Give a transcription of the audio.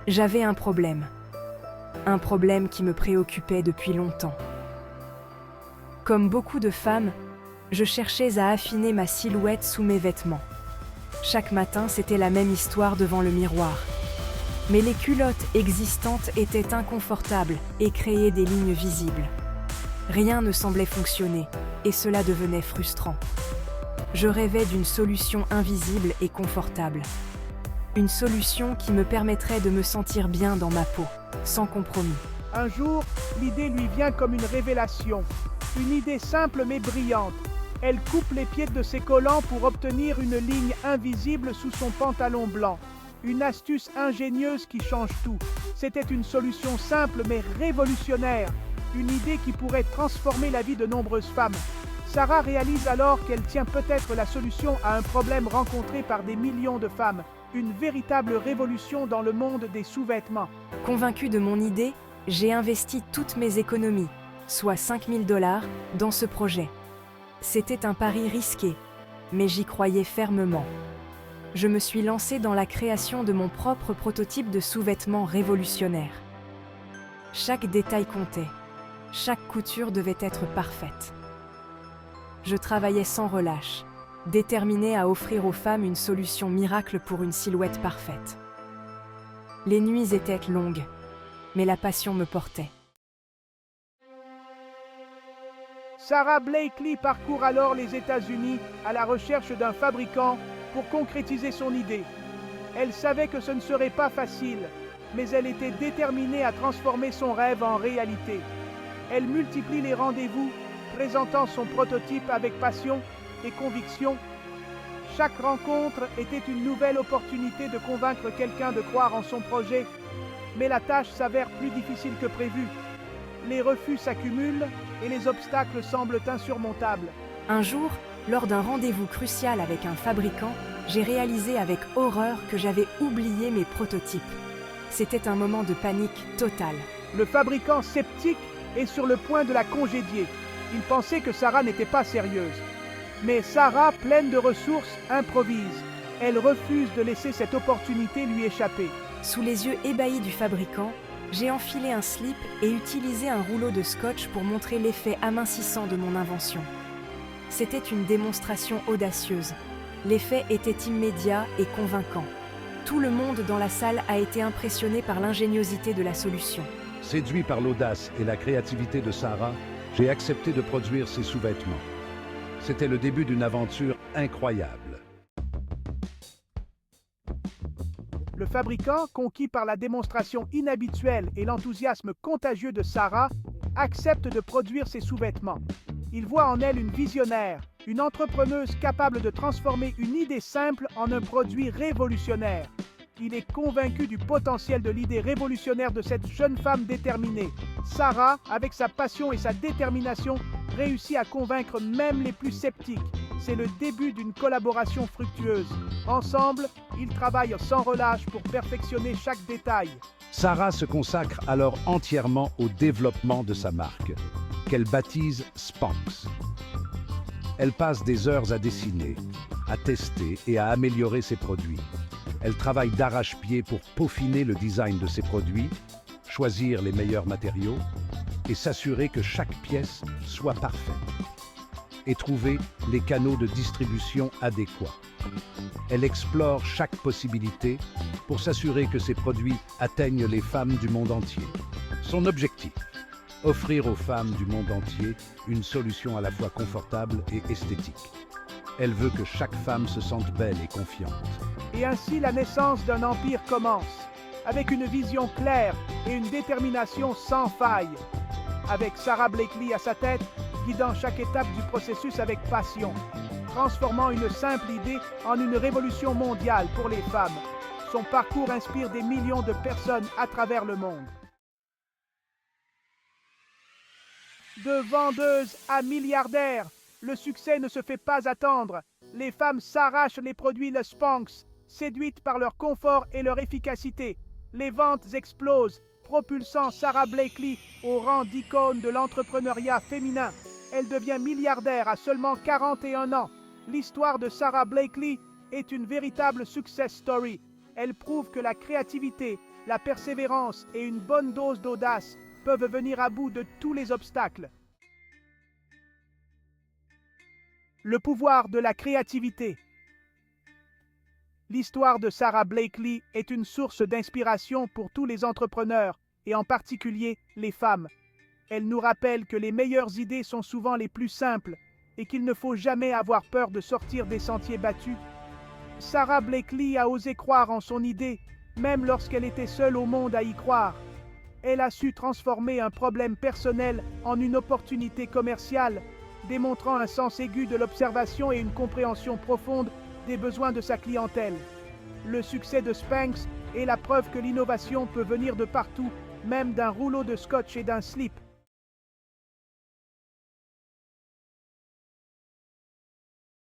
J'avais un problème qui me préoccupait depuis longtemps. Comme beaucoup de femmes, je cherchais à affiner ma silhouette sous mes vêtements. Chaque matin, c'était la même histoire devant le miroir. Mais les culottes existantes étaient inconfortables et créaient des lignes visibles. Rien ne semblait fonctionner, et cela devenait frustrant. Je rêvais d'une solution invisible et confortable. Une solution qui me permettrait de me sentir bien dans ma peau, sans compromis. Un jour, l'idée lui vient comme une révélation. Une idée simple mais brillante. Elle coupe les pieds de ses collants pour obtenir une ligne invisible sous son pantalon blanc. Une astuce ingénieuse qui change tout. C'était une solution simple mais révolutionnaire. Une idée qui pourrait transformer la vie de nombreuses femmes. Sarah réalise alors qu'elle tient peut-être la solution à un problème rencontré par des millions de femmes. Une véritable révolution dans le monde des sous-vêtements. Convaincue de mon idée, j'ai investi toutes mes économies, soit $5 000, dans ce projet. C'était un pari risqué, mais j'y croyais fermement. Je me suis lancée dans la création de mon propre prototype de sous-vêtements révolutionnaire. Chaque détail comptait. Chaque couture devait être parfaite. Je travaillais sans relâche, déterminée à offrir aux femmes une solution miracle pour une silhouette parfaite. Les nuits étaient longues, mais la passion me portait. Sarah Blakely parcourt alors les États-Unis à la recherche d'un fabricant pour concrétiser son idée. Elle savait que ce ne serait pas facile, mais elle était déterminée à transformer son rêve en réalité. Elle multiplie les rendez-vous, présentant son prototype avec passion et conviction. Chaque rencontre était une nouvelle opportunité de convaincre quelqu'un de croire en son projet, mais la tâche s'avère plus difficile que prévu. Les refus s'accumulent et les obstacles semblent insurmontables. Un jour, lors d'un rendez-vous crucial avec un fabricant, j'ai réalisé avec horreur que j'avais oublié mes prototypes. C'était un moment de panique totale. Le fabricant sceptique est sur le point de la congédier. Il pensait que Sarah n'était pas sérieuse. Mais Sarah, pleine de ressources, improvise. Elle refuse de laisser cette opportunité lui échapper. Sous les yeux ébahis du fabricant, j'ai enfilé un slip et utilisé un rouleau de scotch pour montrer l'effet amincissant de mon invention. C'était une démonstration audacieuse. L'effet était immédiat et convaincant. Tout le monde dans la salle a été impressionné par l'ingéniosité de la solution. Séduit par l'audace et la créativité de Sarah, j'ai accepté de produire ces sous-vêtements. C'était le début d'une aventure incroyable. Le fabricant, conquis par la démonstration inhabituelle et l'enthousiasme contagieux de Sarah, accepte de produire ses sous-vêtements. Il voit en elle une visionnaire, une entrepreneuse capable de transformer une idée simple en un produit révolutionnaire. Il est convaincu du potentiel de l'idée révolutionnaire de cette jeune femme déterminée. Sarah, avec sa passion et sa détermination, réussit à convaincre même les plus sceptiques. C'est le début d'une collaboration fructueuse. Ensemble, ils travaillent sans relâche pour perfectionner chaque détail. Sarah se consacre alors entièrement au développement de sa marque, qu'elle baptise Spanx. Elle passe des heures à dessiner, à tester et à améliorer ses produits. Elle travaille d'arrache-pied pour peaufiner le design de ses produits, choisir les meilleurs matériaux et s'assurer que chaque pièce soit parfaite. Et trouver les canaux de distribution adéquats. Elle explore chaque possibilité pour s'assurer que ses produits atteignent les femmes du monde entier. Son objectif, offrir aux femmes du monde entier une solution à la fois confortable et esthétique. Elle veut que chaque femme se sente belle et confiante. Et ainsi la naissance d'un empire commence, avec une vision claire et une détermination sans faille. Avec Sarah Blakely à sa tête, guidant chaque étape du processus avec passion, transformant une simple idée en une révolution mondiale pour les femmes. Son parcours inspire des millions de personnes à travers le monde. De vendeuse à milliardaire, le succès ne se fait pas attendre. Les femmes s'arrachent les produits Le Spanx, séduites par leur confort et leur efficacité. Les ventes explosent, propulsant Sarah Blakely au rang d'icône de l'entrepreneuriat féminin. Elle devient milliardaire à seulement 41 ans. L'histoire de Sarah Blakely est une véritable success story. Elle prouve que la créativité, la persévérance et une bonne dose d'audace peuvent venir à bout de tous les obstacles. Le pouvoir de la créativité. L'histoire de Sara Blakely est une source d'inspiration pour tous les entrepreneurs, et en particulier les femmes. Elle nous rappelle que les meilleures idées sont souvent les plus simples, et qu'il ne faut jamais avoir peur de sortir des sentiers battus. Sara Blakely a osé croire en son idée, même lorsqu'elle était seule au monde à y croire. Elle a su transformer un problème personnel en une opportunité commerciale, démontrant un sens aigu de l'observation et une compréhension profonde des besoins de sa clientèle. Le succès de Spanx est la preuve que l'innovation peut venir de partout, même d'un rouleau de scotch et d'un slip.